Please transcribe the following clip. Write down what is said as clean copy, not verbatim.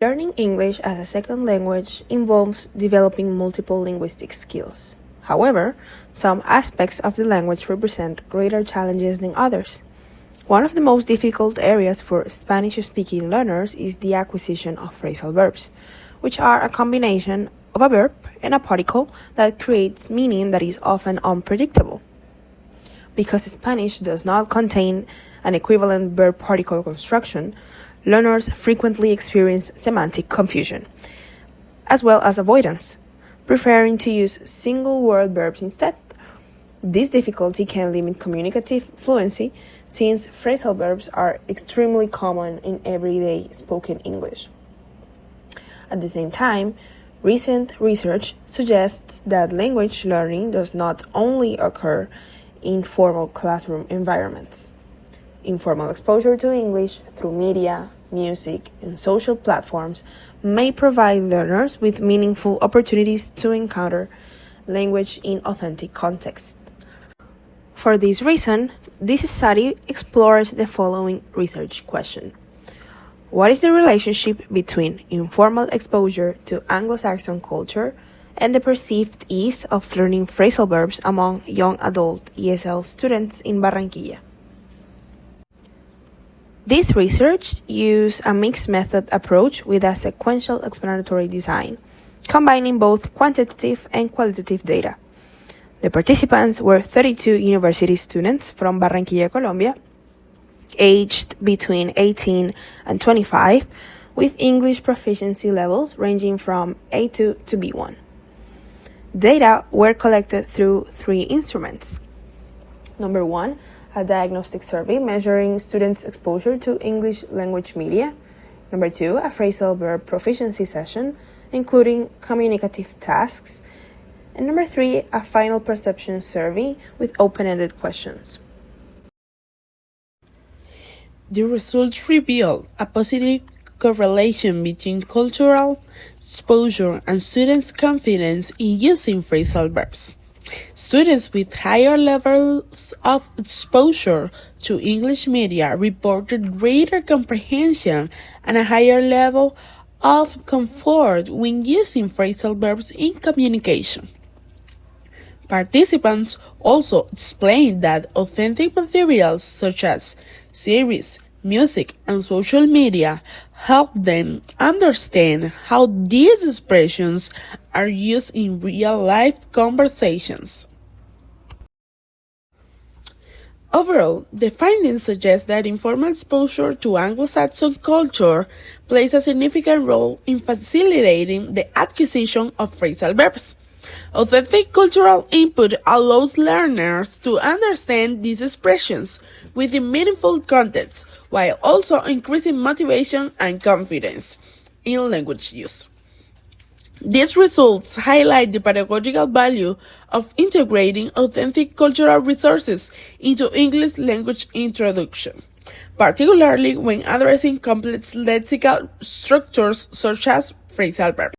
Learning English as a second language involves developing multiple linguistic skills. However, some aspects of the language represent greater challenges than others. One of the most difficult areas for Spanish-speaking learners is the acquisition of phrasal verbs, which are a combination of a verb and a particle that creates meaning that is often unpredictable. Because Spanish does not contain an equivalent verb-particle construction, learners frequently experience semantic confusion, as well as avoidance, preferring to use single-word verbs instead. This difficulty can limit communicative fluency since phrasal verbs are extremely common in everyday spoken English. At the same time, recent research suggests that language learning does not only occur in formal classroom environments. Informal exposure to English through media, music, and social platforms may provide learners with meaningful opportunities to encounter language in authentic contexts. For this reason, this study explores the following research question. What is the relationship between informal exposure to Anglo-Saxon culture and the perceived ease of learning phrasal verbs among young adult ESL students in Barranquilla? This research used a mixed method approach with a sequential explanatory design, combining both quantitative and qualitative data. The participants were 32 university students from Barranquilla, Colombia, aged between 18 and 25, with English proficiency levels ranging from A2 to B1. Data were collected through three instruments. Number one, a diagnostic survey measuring students' exposure to English language media. Number two, a phrasal verb proficiency session, including communicative tasks. And number three, a final perception survey with open-ended questions. The results reveal a positive correlation between cultural exposure and students' confidence in using phrasal verbs. Students with higher levels of exposure to English media reported greater comprehension and a higher level of comfort when using phrasal verbs in communication. Participants also explained that authentic materials such as series, music, and social media help them understand how these expressions are used in real-life conversations. Overall, the findings suggest that informal exposure to Anglo-Saxon culture plays a significant role in facilitating the acquisition of phrasal verbs. Authentic cultural input allows learners to understand these expressions within meaningful contexts, while also increasing motivation and confidence in language use. These results highlight the pedagogical value of integrating authentic cultural resources into English language introduction, particularly when addressing complex lexical structures such as phrasal verbs.